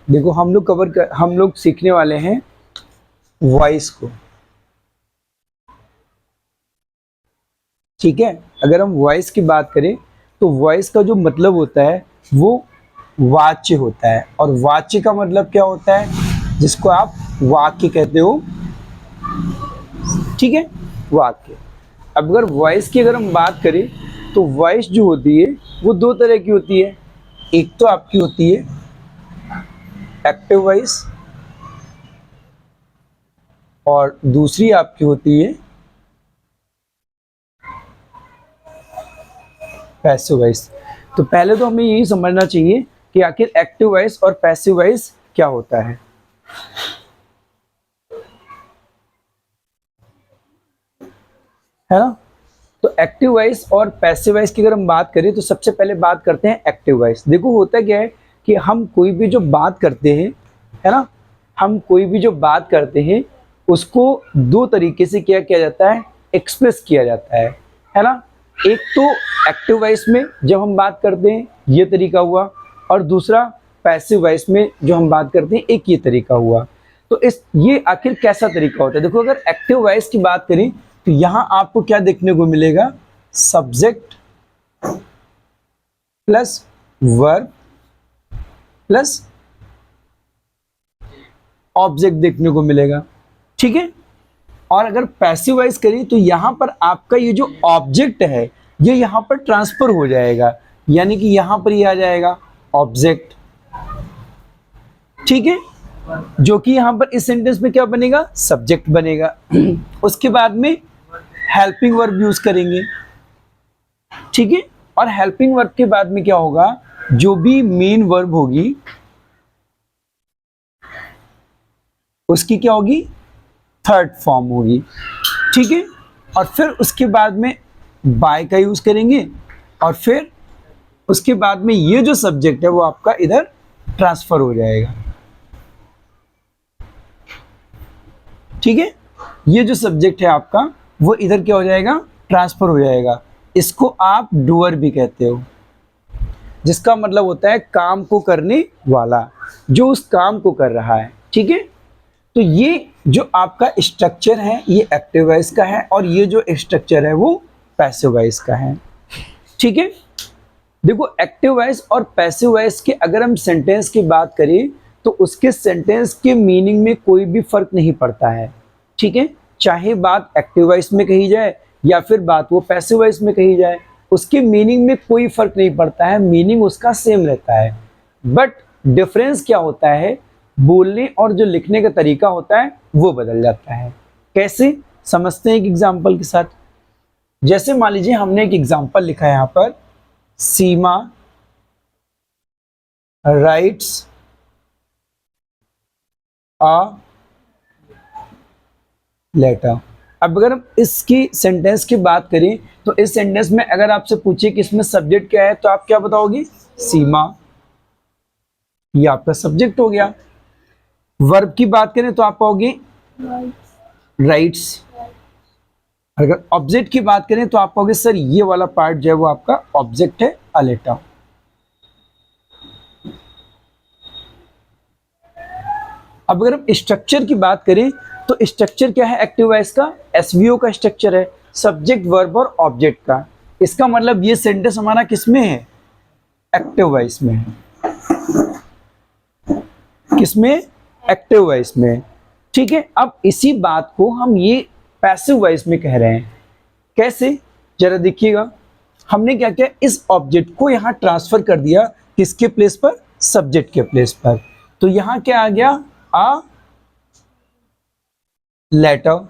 देखो हम लोग सीखने वाले हैं वॉइस को, ठीक है। अगर हम वॉइस की बात करें तो वॉइस का जो मतलब होता है वो वाच्य होता है, और वाच्य का मतलब क्या होता है, जिसको आप वाक्य कहते हो, ठीक है, वाक्य। अब अगर वॉइस की अगर हम बात करें तो वॉइस जो होती है वो दो तरह की होती है। एक तो आपकी होती है एक्टिव वॉइस, और दूसरी आपकी होती है पैसिव वॉइस। तो पहले तो हमें यही समझना चाहिए कि आखिर एक्टिव वॉइस और पैसिव वॉइस क्या होता है ना। तो एक्टिव वॉइस और पैसिव वॉइस की अगर हम बात करें तो सबसे पहले बात करते हैं एक्टिव वॉइस। देखो होता क्या है कि हम कोई भी जो बात करते हैं, है ना, हम कोई भी जो बात करते हैं उसको दो तरीके से क्या किया जाता है, एक्सप्रेस किया जाता है ना। एक तो एक्टिव वॉइस में जब हम बात करते हैं ये तरीका हुआ, और दूसरा पैसिव वॉइस में जो हम बात करते हैं एक ये तरीका हुआ। तो ये आखिर कैसा तरीका होता है, देखो अगर एक्टिव वॉइस की बात करें तो यहां आपको क्या देखने को मिलेगा, subject plus verb plus object देखने को मिलेगा, ठीक है। और अगर पैसिव वॉइस करें तो यहां पर आपका ये जो ऑब्जेक्ट है ये यहां पर ट्रांसफर हो जाएगा, यानी कि यहां पर ये आ जाएगा ऑब्जेक्ट, ठीक है, जो कि यहां पर इस सेंटेंस में क्या बनेगा, सब्जेक्ट बनेगा। उसके बाद में हेल्पिंग वर्ब यूज करेंगे, ठीक है। और हेल्पिंग वर्ब के बाद में क्या होगा, जो भी मेन वर्ब होगी उसकी क्या होगी, थर्ड फॉर्म होगी, ठीक है। और फिर उसके बाद में बाय का यूज करेंगे, और फिर उसके बाद में ये जो सब्जेक्ट है वो आपका इधर ट्रांसफर हो जाएगा, ठीक है। ये जो सब्जेक्ट है आपका वो इधर क्या हो जाएगा, ट्रांसफर हो जाएगा। इसको आप डूअर भी कहते हो, जिसका मतलब होता है काम को करने वाला, जो उस काम को कर रहा है, ठीक है। तो ये जो आपका स्ट्रक्चर है ये एक्टिव वॉइस का है, और ये जो स्ट्रक्चर है वो पैसिव वॉइस का है, ठीक है। देखो एक्टिव वॉइस और पैसिव वॉइस के अगर हम सेंटेंस की बात करें तो उसके सेंटेंस के मीनिंग में कोई भी फर्क नहीं पड़ता है, ठीक है। चाहे बात एक्टिव वॉइस में कही जाए या फिर बात वो पैसिव वॉइस में कही जाए, उसके मीनिंग में कोई फर्क नहीं पड़ता है, मीनिंग उसका सेम रहता है। बट डिफरेंस क्या होता है, बोलने और जो लिखने का तरीका होता है वो बदल जाता है। कैसे, समझते हैं एक एग्जांपल के साथ। जैसे मान लीजिए हमने एक एग्जांपल लिखा है यहाँ पर, सीमा राइट्स अ लेटर। अब अगर हम इसकी सेंटेंस की बात करें तो इस सेंटेंस में अगर आपसे पूछे कि इसमें सब्जेक्ट क्या है तो आप क्या बताओगे, सीमा, ये आपका सब्जेक्ट हो गया। वर्ब की बात करें तो आप कहोगे राइट्स। अगर ऑब्जेक्ट की बात करें तो आप कहोगे सर ये वाला पार्ट जो है वो आपका ऑब्जेक्ट है, अ लेटर। अब अगर हम स्ट्रक्चर की बात करें तो स्ट्रक्चर क्या है एक्टिव वॉइस का, एसवीओ का स्ट्रक्चर है, सब्जेक्ट वर्ब और ऑब्जेक्ट का। इसका मतलब ये सेंटेंस हमारा किसमें है, एक्टिव वॉइस में है। किसमें, एक्टिव वॉइस में, ठीक है। अब इसी बात को हम ये पैसिव वॉइस में कह रहे हैं। कैसे, जरा देखिएगा। हमने क्या किया, इस ऑब्जेक्ट को यहां ट्रांसफर कर दिया, किसके प्लेस पर, सब्जेक्ट के प्लेस पर। तो यहां क्या आ गया, अ लेटर,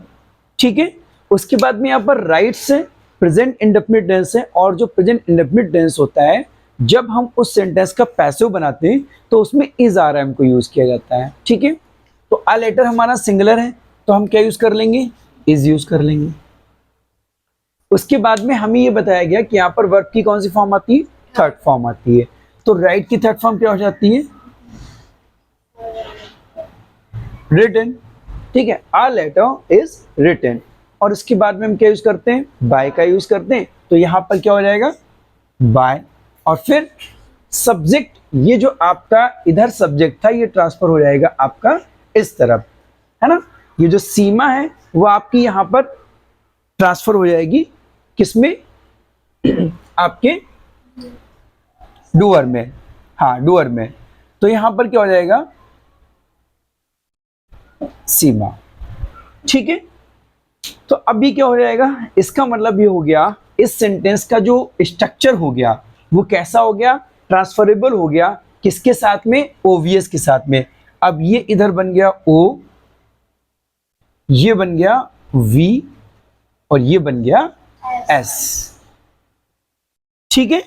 ठीक है। उसके बाद में यहां पर राइट्स है, प्रेजेंट इंडेफिनिट टेंस है, और जो प्रेजेंट इंडेफिनिट टेंस होता है जब हम उस सेंटेंस का पैसिव बनाते हैं तो उसमें इज आरएम को यूज किया जाता है, ठीक है। तो अ लेटर हमारा सिंगुलर है तो हम क्या यूज कर लेंगे, इज यूज कर लेंगे। उसके बाद में हमें ये बताया गया कि यहाँ पर वर्ब की कौन सी फॉर्म आती है, थर्ड फॉर्म आती है। तो राइट की थर्ड फॉर्म क्या हो जाती है, रिटन, ठीक है। A letter is written. और उसके बाद में हम क्या यूज करते हैं, बाय का यूज करते हैं। तो यहां पर क्या हो जाएगा, बाय, और फिर सब्जेक्ट, ये जो आपका इधर सब्जेक्ट था ये ट्रांसफर हो जाएगा आपका इस तरफ, है ना। ये जो सीमा है वो आपकी यहाँ पर ट्रांसफर हो जाएगी किसमें, आपके डूअर में, हाँ डूअर में। तो यहां पर क्या हो जाएगा, सीमा, ठीक है। तो अभी क्या हो जाएगा, इसका मतलब ये हो गया, इस सेंटेंस का जो स्ट्रक्चर हो गया वो कैसा हो गया, ट्रांसफरेबल हो गया, किसके साथ में, ओवीएस के साथ में। अब ये इधर बन गया ओ, ये बन गया वी, और ये बन गया एस, ठीक है,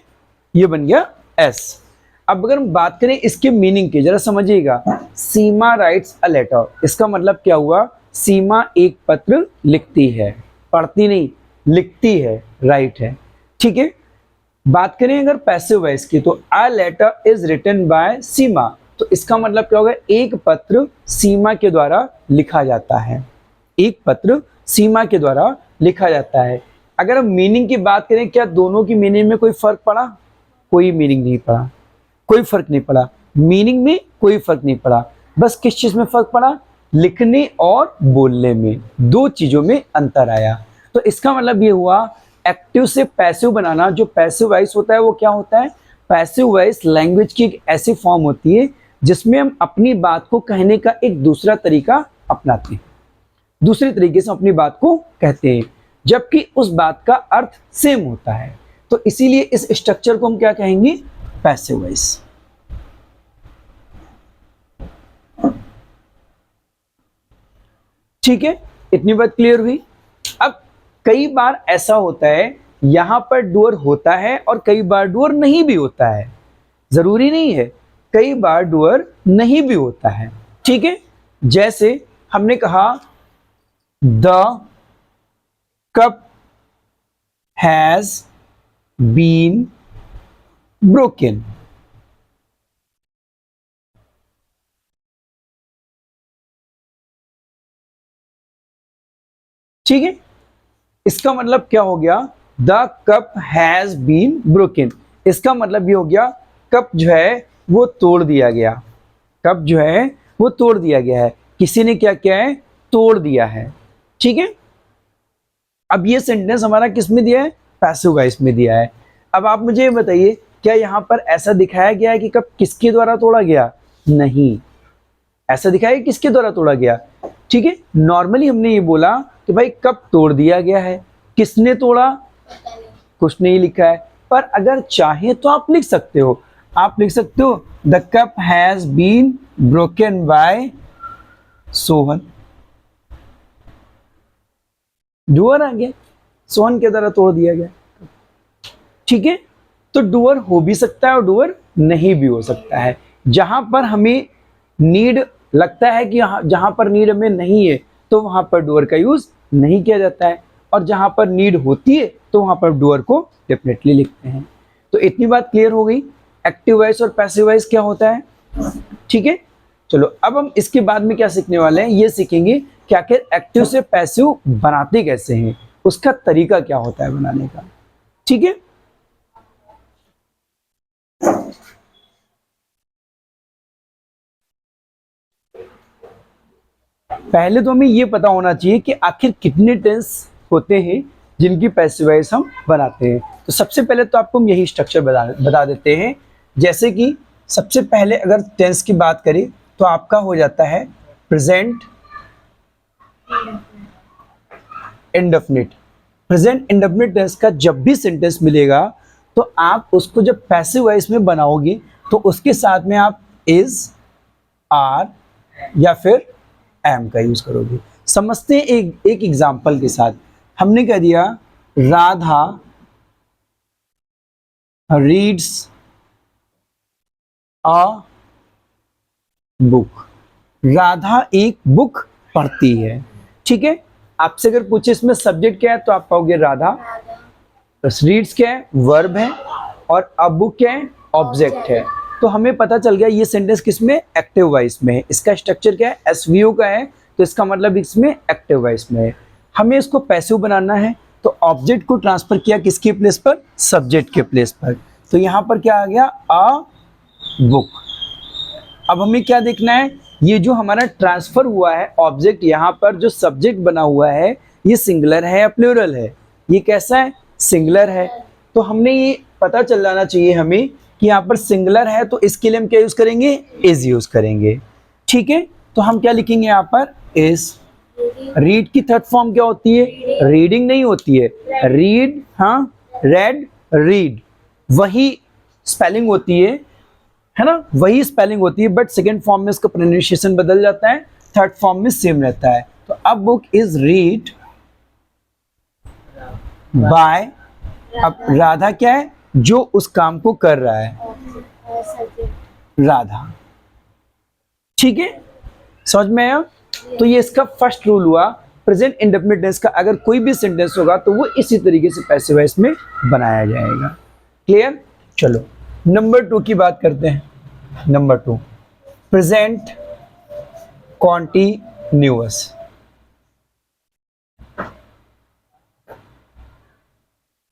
ये बन गया एस। अब अगर हम बात करें इसके मीनिंग की, जरा समझिएगा, सीमा राइट्स अ लेटर, इसका मतलब क्या हुआ, सीमा एक पत्र लिखती है, पढ़ती नहीं, लिखती है, राइट है, ठीक है। बात करें अगर पैसिव वॉइस की, तो a letter is written by Seema, तो इसका मतलब क्या होगा, एक पत्र सीमा के द्वारा लिखा जाता है, एक पत्र सीमा के द्वारा लिखा जाता है। अगर हम मीनिंग की बात करें, क्या दोनों की मीनिंग में कोई फर्क पड़ा, कोई मीनिंग नहीं पड़ा, कोई फर्क नहीं पड़ा, मीनिंग में कोई फर्क नहीं पड़ा, बस किस चीज में फर्क पड़ा, लिखने और बोलने में, दो चीजों में अंतर आया। तो इसका मतलब ये हुआ, एक्टिव से पैसिव बनाना, जो पैसिव वॉइस होता है वो क्या होता है, पैसिव वॉइस लैंग्वेज की एक ऐसी फॉर्म होती है जिसमें हम अपनी बात को कहने का एक दूसरा तरीका अपनाते हैं, दूसरे तरीके से अपनी बात को कहते हैं, जबकि उस बात का अर्थ सेम होता है। तो इसीलिए इस स्ट्रक्चर को हम क्या कहेंगे, पैसिव वॉइस। ठीक है, इतनी बात क्लियर हुई। अब कई बार ऐसा होता है, यहां पर डूअर होता है और कई बार डूअर नहीं भी होता है, जरूरी नहीं है, कई बार डूअर नहीं भी होता है, ठीक है। जैसे हमने कहा the cup has been broken, ठीक है। इसका मतलब क्या हो गया, the cup has been broken, इसका मतलब ये हो गया, कप जो है वो तोड़ दिया गया, कप जो है वो तोड़ दिया गया है, किसी ने क्या किया है, तोड़ दिया है, ठीक है। अब ये सेंटेंस हमारा किस में दिया है, पैसिव वॉइस में दिया है। अब आप मुझे ये बताइए, क्या यहाँ पर ऐसा दिखाया गया है कि कप किसके द्वारा तोड़ा गया, नहीं, ऐसा दिखाया है किसके द्वारा तोड़ा गया, ठीक है। नॉर्मली हमने ये बोला कि भाई कप तोड़ दिया गया है, किसने तोड़ा, कुछ नहीं लिखा है, पर अगर चाहे तो आप लिख सकते हो, आप लिख सकते हो the cup has been broken by Sohan, doer आ गया, सोहन के द्वारा तोड़ दिया गया, ठीक है। तो डूअर हो भी सकता है और डूअर नहीं भी हो सकता है। जहां पर हमें नीड लगता है कि जहां पर नीड हमें नहीं है तो वहां पर डूअर का यूज नहीं किया जाता है, और जहां पर नीड होती है तो वहां पर डूअर को डेफिनेटली लिखते हैं। तो इतनी बात क्लियर हो गई, एक्टिव वॉइस और पैसिव वॉइस क्या होता है, ठीक है। चलो अब हम इसके बाद में क्या सीखने वाले हैं, ये सीखेंगे कि आखिर एक्टिव से पैसिव बनाते कैसे हैं, उसका तरीका क्या होता है बनाने का, ठीक है। पहले तो हमें ये पता होना चाहिए कि आखिर कितने टेंस होते हैं जिनकी पैसिव वॉइस हम बनाते हैं। तो सबसे पहले तो आपको हम यही स्ट्रक्चर बता देते हैं। जैसे कि सबसे पहले अगर टेंस की बात करें तो आपका हो जाता है present indefinite. Present indefinite tense का जब भी सेंटेंस मिलेगा तो आप उसको जब पैसिव वॉइस में बनाओगे तो उसके साथ में आप इज, आर या फिर एम का यूज करोगे। समझते हैं एक एग्जांपल के साथ। हमने कह दिया Radha reads a book, Radha एक बुक पढ़ती है, ठीक है। आपसे अगर पूछे इसमें सब्जेक्ट क्या है तो आप कहोगे राधा, रीड्स क्या है, वर्ब है, और अ बुक क्या है, ऑब्जेक्ट है। तो हमें पता चल गया ये सेंटेंस किसमें, एक्टिव वॉइस में है। इसका स्ट्रक्चर क्या है, एसवीओ का है, तो इसका मतलब इसमें एक्टिव वॉइस में है। हमें इसको पैसिव बनाना है तो ऑब्जेक्ट को ट्रांसफर किया किसके प्लेस पर, सब्जेक्ट के प्लेस पर। तो यहाँ पर क्या आ गया, अ बुक। अब हमें क्या देखना है, ये जो हमारा ट्रांसफर हुआ है ऑब्जेक्ट, यहाँ पर जो सब्जेक्ट बना हुआ है ये सिंगुलर है या प्लूरल है, ये कैसा है, सिंगुलर है। तो हमने ये पता चल जाना चाहिए हमें कि यहाँ पर सिंगुलर है, तो इसके लिए हम क्या यूज करेंगे, इज यूज करेंगे। ठीक है, तो हम क्या लिखेंगे यहाँ पर, इज। रीड की थर्ड फॉर्म क्या होती है, रीडिंग नहीं होती है, रीड, हाँ, रेड, रीड, वही स्पेलिंग होती है ना, वही स्पेलिंग होती है, बट सेकेंड फॉर्म में इसका प्रोनाउंसिएशन बदल जाता है, थर्ड फॉर्म में सेम रहता है। तो अब बुक इज रीड बाय, अब राधा क्या है, जो उस काम को कर रहा है, राधा। ठीक है, समझ में आया। तो ये इसका फर्स्ट रूल हुआ, प्रेजेंट इंडेफिनिट टेंस का अगर कोई भी सेंटेंस होगा तो वो इसी तरीके से पैसिव वॉइस में बनाया जाएगा। क्लियर। चलो नंबर 2 की बात करते हैं। Number 2, present continuous.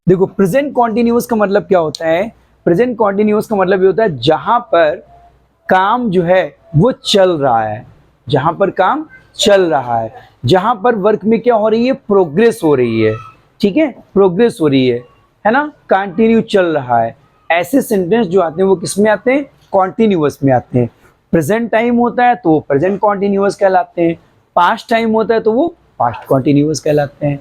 देखो प्रेजेंट कॉन्टिन्यूअस का मतलब क्या होता है, प्रेजेंट कॉन्टिन्यूअस का मतलब ये होता है जहां पर काम जो है वो चल रहा है, जहां पर काम चल रहा है, जहां पर वर्क में क्या हो रही है, प्रोग्रेस हो रही है। ठीक है, प्रोग्रेस हो रही है ना, कंटिन्यू चल रहा है। ऐसे सेंटेंस जो आते हैं वो किस में आते हैं, कॉन्टिन्यूअस में आते हैं। प्रेजेंट टाइम होता है तो वो प्रेजेंट कॉन्टिन्यूअस कहलाते हैं, पास्ट टाइम होता है तो वो पास्ट कॉन्टिन्यूअस कहलाते हैं।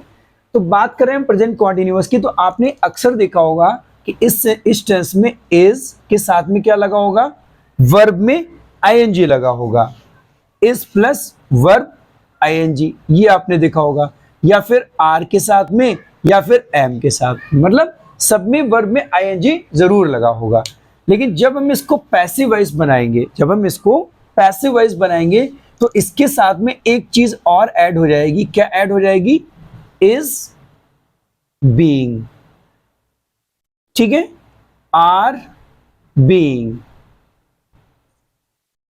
तो बात करें हम प्रेजेंट कॉन्टिन्यूअस की, तो आपने अक्सर देखा होगा कि इस टेंस में इज के साथ में क्या लगा होगा, वर्ब में आईएनजी लगा होगा, इज प्लस वर्ब आईएनजी, ये आपने देखा होगा, या फिर आर के साथ में या फिर एम के साथ, मतलब सब में वर्ब में आईएनजी जरूर लगा होगा। लेकिन जब हम इसको पैसिव वॉइस बनाएंगे, जब हम इसको पैसिव वॉइस बनाएंगे तो इसके साथ में एक चीज और ऐड हो जाएगी। क्या ऐड हो जाएगी, इज बीइंग। ठीक है, आर बीइंग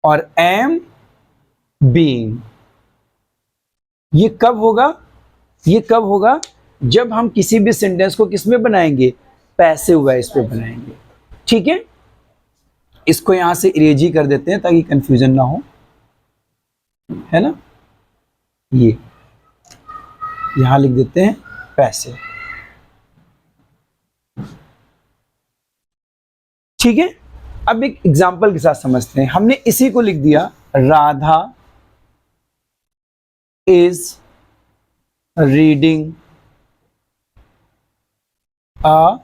और एम बीइंग। ये कब होगा, ये कब होगा, जब हम किसी भी सेंटेंस को किस में बनाएंगे, पैसिव वॉइस पे बनाएंगे। ठीक है, इसको यहां से इरेज ही कर देते हैं ताकि कंफ्यूजन ना हो, है ना। ये यहां लिख देते हैं पैसिव। ठीक है, अब एक एग्जांपल के साथ समझते हैं। हमने इसी को लिख दिया, Radha is reading a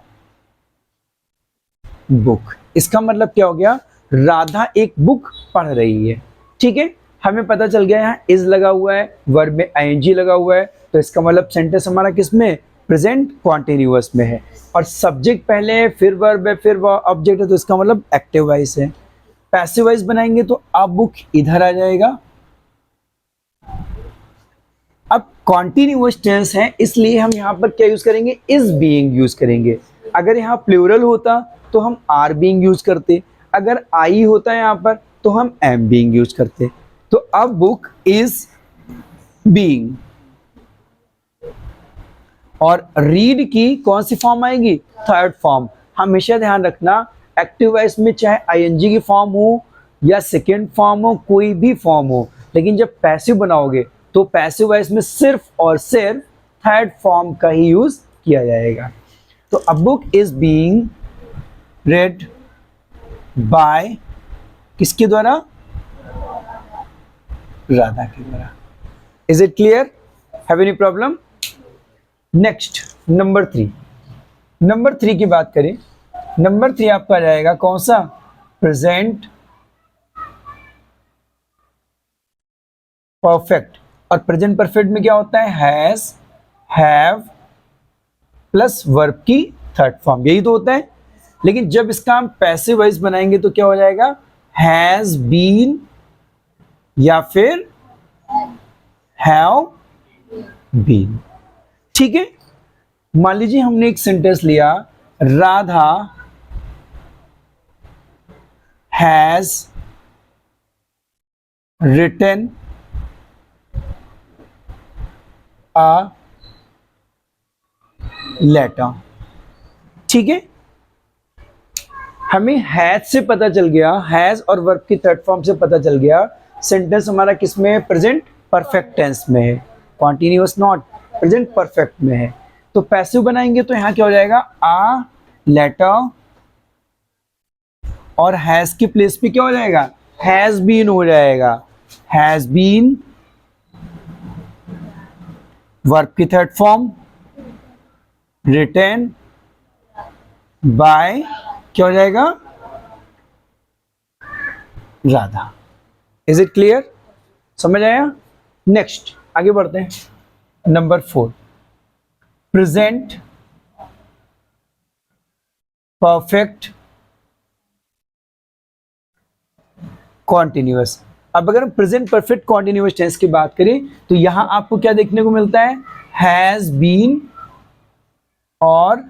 book. इसका मतलब क्या हो गया, राधा एक बुक पढ़ रही है। ठीक है, हमें पता चल गया यहाँ इज लगा हुआ है, वर्ब में आईएनजी लगा हुआ है, तो इसका मतलब सेंटेंस हमारा किस में, प्रेजेंट कॉन्टिन्यूअस में है, और सब्जेक्ट पहले है, फिर वर्ब है, फिर ऑब्जेक्ट है, तो इसका मतलब एक्टिव वॉइस है। पैसिव वॉइस बनाएंगे तो अब बुक इधर आ जाएगा। अब कॉन्टिन्यूअस टेंस है इसलिए हम यहाँ पर क्या यूज करेंगे, इज बीइंग यूज करेंगे। अगर यहाँ प्लूरल होता तो हम आर बीइंग यूज करते, अगर आई होता है यहाँ पर तो हम एम बीइंग यूज करते। तो अब बुक इज बीइंग, और रीड की कौन सी फॉर्म आएगी, थर्ड फॉर्म। हमेशा ध्यान रखना, एक्टिव वॉइस में चाहे आईएनजी की फॉर्म हो या सेकेंड फॉर्म हो, कोई भी फॉर्म हो, लेकिन जब पैसिव बनाओगे तो पैसिव वॉइस में सिर्फ और सिर्फ थर्ड फॉर्म का ही यूज किया जाएगा। तो a book is being read by, किसके द्वारा, राधा के द्वारा। Is it clear, have any problem. Next number 3, number 3 की बात करें। नंबर 3 आपका आ जाएगा कौन सा, प्रेजेंट परफेक्ट। और प्रेजेंट परफेक्ट में क्या होता है, हैज, हैव प्लस वर्ब की थर्ड फॉर्म, यही तो होता है। लेकिन जब इसका हम पैसिव वॉइस बनाएंगे तो क्या हो जाएगा, हैज बीन या फिर हैव बीन। ठीक है, मान लीजिए हमने एक सेंटेंस लिया, Radha has written a letter. ठीक है, हमें हैज से पता चल गया, हैज और वर्ब की थर्ड फॉर्म से पता चल गया सेंटेंस हमारा किस में है, प्रेजेंट परफेक्ट टेंस में है, कॉन्टिन्यूअस नॉट, प्रेजेंट परफेक्ट में है। तो पैसिव बनाएंगे तो यहाँ क्या हो जाएगा, आ लेटर, और हैज की प्लेस पे क्या हो जाएगा, हैज बीन हो जाएगा, हैज बीन, वर्ब की थर्ड फॉर्म रिटन बाय, क्या हो जाएगा, राधा। इज इट क्लियर, समझ आया? नेक्स्ट आगे बढ़ते हैं, नंबर 4, प्रेजेंट परफेक्ट कॉन्टिन्यूअस। अब अगर हम प्रेजेंट परफेक्ट कॉन्टिन्यूअस टेंस की बात करें तो यहां आपको क्या देखने को मिलता है, हैज बीन और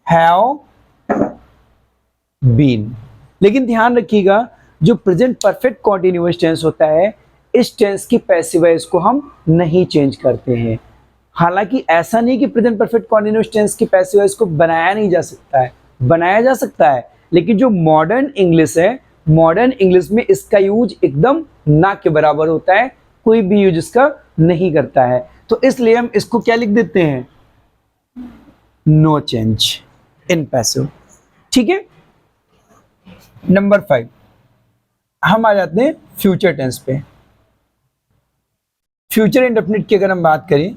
हैव बीन। लेकिन ध्यान रखिएगा जो प्रेजेंट परफेक्ट कॉन्टिन्यूअस टेंस होता है, इस टेंस की पैसिव वॉइस को हम नहीं चेंज करते हैं। हालांकि ऐसा नहीं कि प्रेजेंट परफेक्ट कॉन्टिन्यूअस टेंस की पैसिव वॉइस को बनाया नहीं जा सकता है, बनाया जा सकता है, लेकिन जो मॉडर्न इंग्लिश है, मॉडर्न इंग्लिश में इसका यूज एकदम ना के बराबर होता है, कोई भी यूज इसका नहीं करता है। तो इसलिए हम इसको क्या लिख देते हैं, नो चेंज इन पैसिव। ठीक है, नंबर 5 हम आ जाते हैं फ्यूचर टेंस पे। फ्यूचर इंडेफिनिट की अगर हम बात करें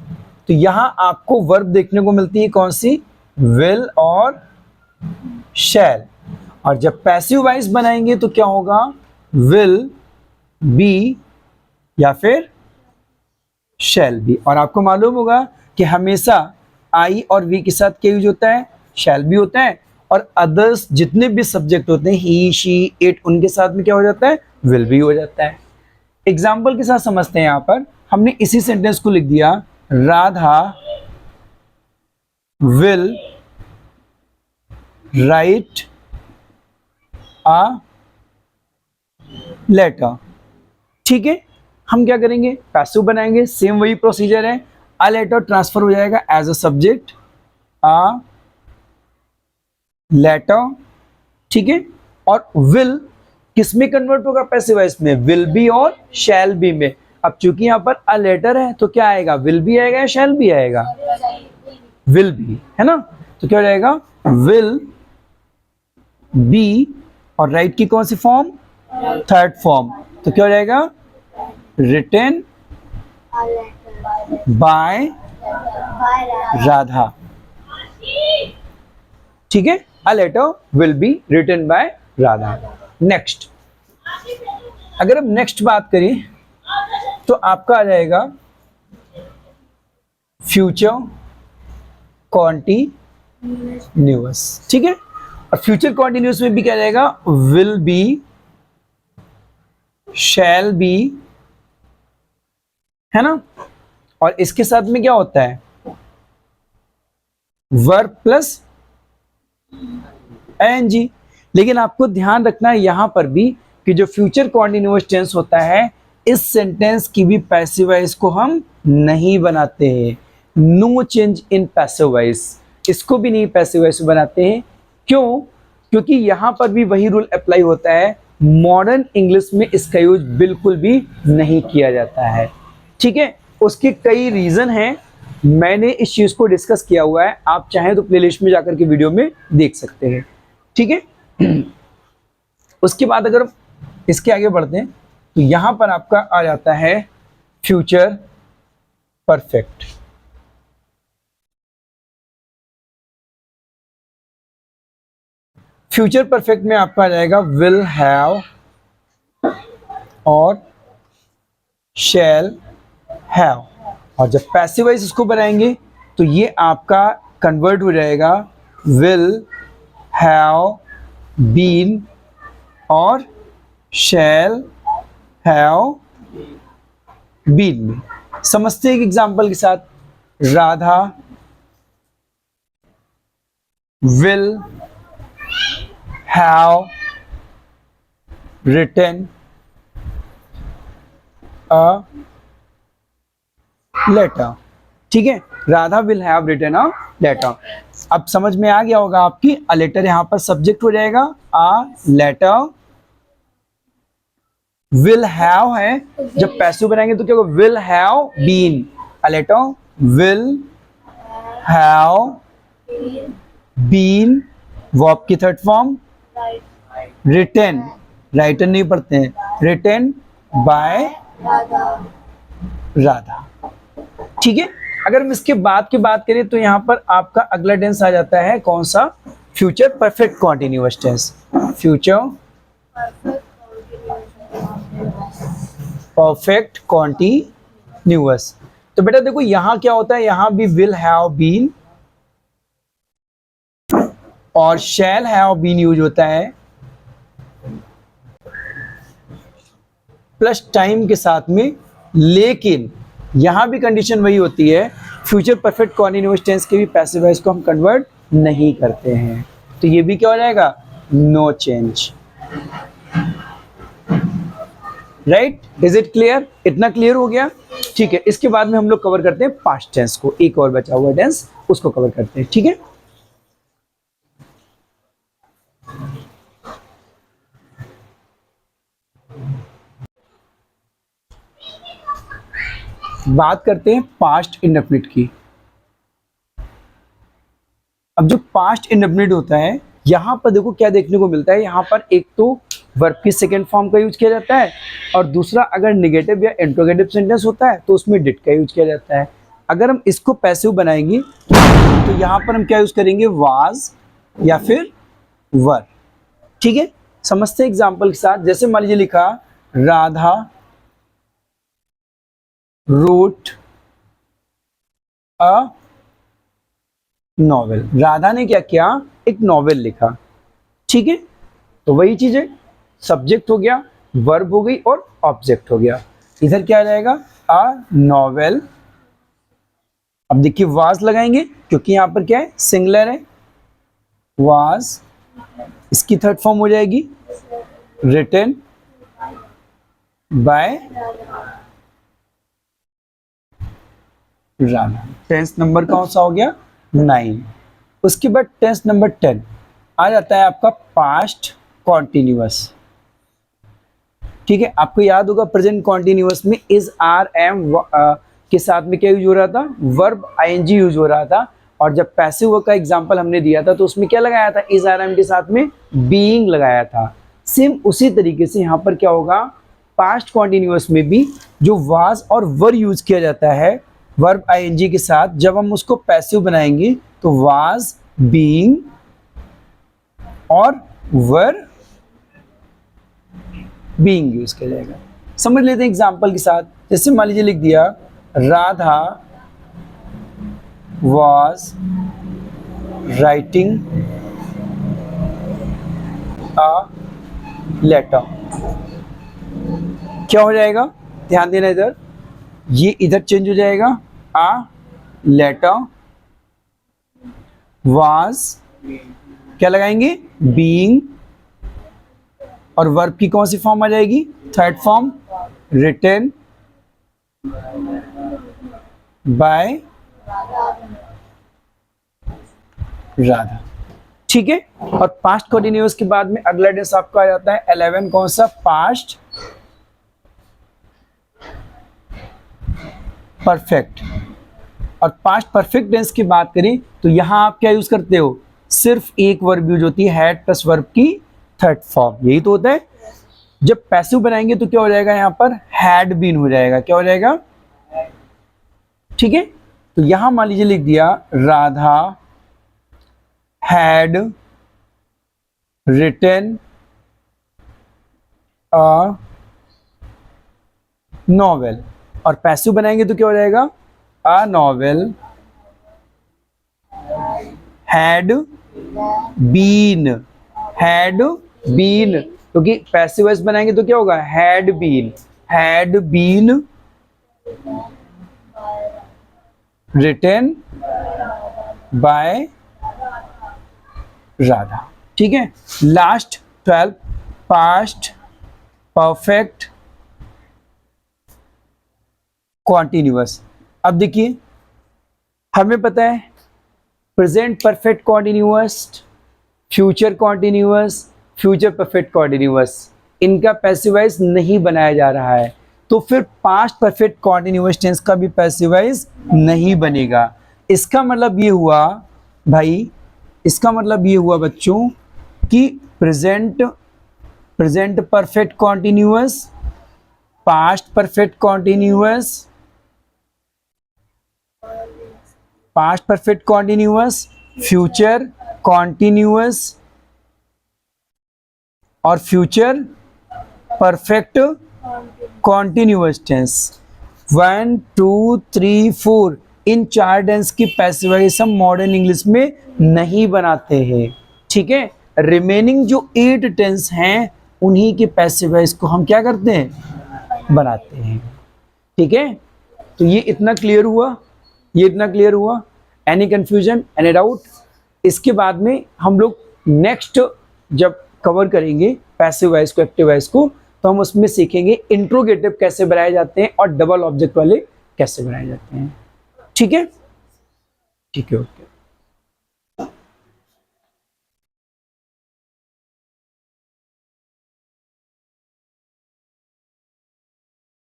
तो यहां आपको वर्ब देखने को मिलती है कौन सी, विल और शैल। और जब पैसिव वॉइस बनाएंगे तो क्या होगा, विल बी या फिर शैल बी। और आपको मालूम होगा कि हमेशा आई और वी के साथ क्या यूज होता है, शैल बी होता है, और अदर्स जितने भी सब्जेक्ट होते हैं, ही शी इट, उनके साथ में क्या हो जाता है, विल बी हो जाता है। एग्जाम्पल के साथ समझते हैं। यहां पर हमने इसी सेंटेंस को लिख दिया, Radha will write a letter. ठीक है, हम क्या करेंगे, पैसिव बनाएंगे, सेम वही प्रोसीजर है, अ लेटर ट्रांसफर हो जाएगा as a subject, a letter. ठीक है, और विल किस में कन्वर्ट होगा, पैसिव वॉइस में, विल बी और शैल बी में। अब चूंकि यहां पर अ लेटर है तो क्या आएगा, विल बी आएगा या शैल बी आएगा, विल बी, है ना। तो क्या हो जाएगा, विल बी, और राइट की कौन सी फॉर्म, थर्ड फॉर्म, तो क्या हो जाएगा, रिटन बाय राधा। ठीक है, a letter will be written by Radha. Next, अगर हम नेक्स्ट बात करें तो आपका आ जाएगा फ्यूचर कॉन्टिन्यूअस। ठीक है, और फ्यूचर कॉन्टिन्यूअस में भी क्या जाएगा, विल बी, शैल बी, है ना। और इसके साथ में क्या होता है, वर्ब प्लस एनजी। लेकिन आपको ध्यान रखना है यहां पर भी कि जो फ्यूचर कॉन्टिन्यूअस टेंस होता है, इस सेंटेंस की भी पैसिव वॉइस को हम नहीं बनाते हैं, no change in passive voice, इसको भी नहीं पैसिव वॉइस बनाते हैं। क्यों, क्योंकि यहां पर भी वही रूल अप्लाई होता है, मॉडर्न इंग्लिश में इसका यूज बिल्कुल भी नहीं किया जाता है। ठीक है, उसके कई रीजन हैं, मैंने इस चीज को डिस्कस किया हुआ है, आप चाहें तो प्लेलिस्ट में जाकर के वीडियो में देख सकते हैं। ठीक है, उसके बाद अगर इसके आगे बढ़ते हैं तो यहां पर आपका आ जाता है फ्यूचर परफेक्ट। फ्यूचर परफेक्ट में आपका आ जाएगा विल हैव और शैल हैव। और जब पैसिव वॉइस इसको बनाएंगे तो ये आपका कन्वर्ट हो जाएगा विल हैव बीन और शैल हैव बीन में। समझते हैं एक एग्जांपल के साथ, Radha will have written a letter. ठीक है, Radha will have written a letter. अब समझ में आ गया होगा आपकी, अ लेटर यहाँ पर सब्जेक्ट हो जाएगा, अ लेटर विल हैव है, जब पैसिव बनाएंगे तो क्या होगा, will have been, a letter will have been, verb की थर्ड फॉर्म रिटन, राइटन नहीं पढ़ते हैं, रिटन बाय राधा। ठीक है, अगर हम इसके बाद की बात करें तो यहां पर आपका अगला टेंस आ जाता है कौन सा, future perfect continuous tense, future perfect continuous. तो बेटा देखो यहां क्या होता है, यहां भी विल हैव बीन और शैल हैव बीन यूज होता है प्लस टाइम के साथ में, लेकिन यहां भी कंडीशन वही होती है, फ्यूचर परफेक्ट कॉन्टिन्यूअस टेंस के भी पैसिव वॉइस को हम कन्वर्ट नहीं करते हैं, तो ये भी क्या हो जाएगा, no change. Right, is it clear, इतना क्लियर हो गया। ठीक है, इसके बाद में हम लोग कवर करते हैं पास्ट टेंस को, एक और बचा हुआ टेंस उसको कवर करते हैं। ठीक है, बात करते हैं पास्ट इंडेफिनिट की। अब जो पास्ट इंडेफिनिट होता है, यहां पर देखो क्या देखने को मिलता है, यहां पर एक तो वर्ब की सेकेंड फॉर्म का यूज किया जाता है, और दूसरा अगर निगेटिव या इंट्रोगेटिव सेंटेंस होता है तो उसमें डिड का यूज किया जाता है। अगर हम इसको पैसिव बनाएंगे तो यहां पर हम क्या यूज करेंगे, वाज या फिर वर। ठीक है, समझते हैं एग्जाम्पल के साथ। जैसे मान लीजिए लिखा, Radha wrote a novel, Radha ने क्या किया, एक नॉवेल लिखा। ठीक है, तो वही चीज है, सब्जेक्ट हो गया, वर्ब हो गई और ऑब्जेक्ट हो गया। इधर क्या आ जाएगा, अ नॉवेल। अब देखिए वाज लगाएंगे क्योंकि यहां पर क्या है, सिंगुलर है, वाज, इसकी थर्ड फॉर्म हो जाएगी written by Radha. Tense number कौन सा हो गया, 9। उसके बाद टेंस नंबर 10 आ जाता है आपका पास्ट कॉन्टिन्यूअस। ठीक है, आपको याद होगा प्रेजेंट कॉन्टिन्यूअस में इज, आर, एम के साथ में क्या यूज हो रहा था, वर्ब आईएनजी यूज हो रहा था, और जब पैसिव का एग्जांपल हमने दिया था तो उसमें क्या लगाया था, इज, आर, एम के साथ में बीइंग लगाया था। सेम उसी तरीके से यहाँ पर क्या होगा, पास्ट कॉन्टिन्यूअस में भी जो वाज और वर यूज किया जाता है वर्ब आईएनजी के साथ, जब हम उसको पैसिव बनाएंगे तो वाज, बीइंग और वर बीइंग यूज किया जाएगा। समझ लेते हैं एग्जांपल के साथ। जैसे मान लीजिए लिख दिया, Radha was writing a letter. क्या हो जाएगा, ध्यान देना इधर, ये इधर चेंज हो जाएगा, अ लेटर वाज, क्या लगाएंगे, बीइंग, और वर्ब की कौन सी फॉर्म आ जाएगी, third form written by Radha. ठीक है, और पास्ट कंटिन्यूअस के बाद में अगला टेंस आपका आ जाता है 11, कौन सा, पास्ट परफेक्ट। और पास्ट परफेक्ट टेंस की बात करें तो यहां आप क्या यूज करते हो, सिर्फ एक वर्ब यूज होती है, हैड प्लस वर्ब की थर्ड फॉर्म, यही तो होता है। जब पैसिव बनाएंगे तो क्या हो जाएगा, यहां पर हैड बीन हो जाएगा, क्या हो जाएगा। ठीक है, तो यहां मान लीजिए लिख दिया, Radha had written a novel, और पैसिव बनाएंगे तो क्या हो जाएगा, a novel had been, had been, क्योंकि पैसिव वॉइस बनाएंगे तो क्या होगा, had been written by Radha. ठीक है, लास्ट 12 पास्ट परफेक्ट कॉन्टिन्यूअस। अब देखिए हमें पता है present perfect continuous, future continuous, future perfect continuous, इनका पैसिवाइज नहीं बनाया जा रहा है, तो फिर पास्ट परफेक्ट कॉन्टिन्यूअस टेंस का भी पैसिवाइज नहीं बनेगा। इसका मतलब ये हुआ भाई, इसका मतलब ये हुआ बच्चों कि present perfect continuous, past perfect continuous, past perfect continuous, future continuous और फ्यूचर परफेक्ट कॉन्टिन्यूअस टेंस, 1 2 3 4 इन 4 टेंस की पैसिवाइज हम मॉडर्न इंग्लिश में नहीं बनाते हैं, ठीक है। रिमेनिंग जो 8 टेंस हैं उन्हीं के पैसिवाइज को हम क्या करते हैं, बनाते हैं, ठीक है। तो ये इतना क्लियर हुआ, ये इतना क्लियर हुआ। Any confusion, any doubt? इसके बाद में हम लोग नेक्स्ट जब कवर करेंगे पैसिव वॉइस को, एक्टिव वॉइस को, तो हम उसमें सीखेंगे इंट्रोगेटिव कैसे बनाए जाते हैं और डबल ऑब्जेक्ट वाले कैसे बनाए जाते हैं, ठीक है। ठीक है, ओके।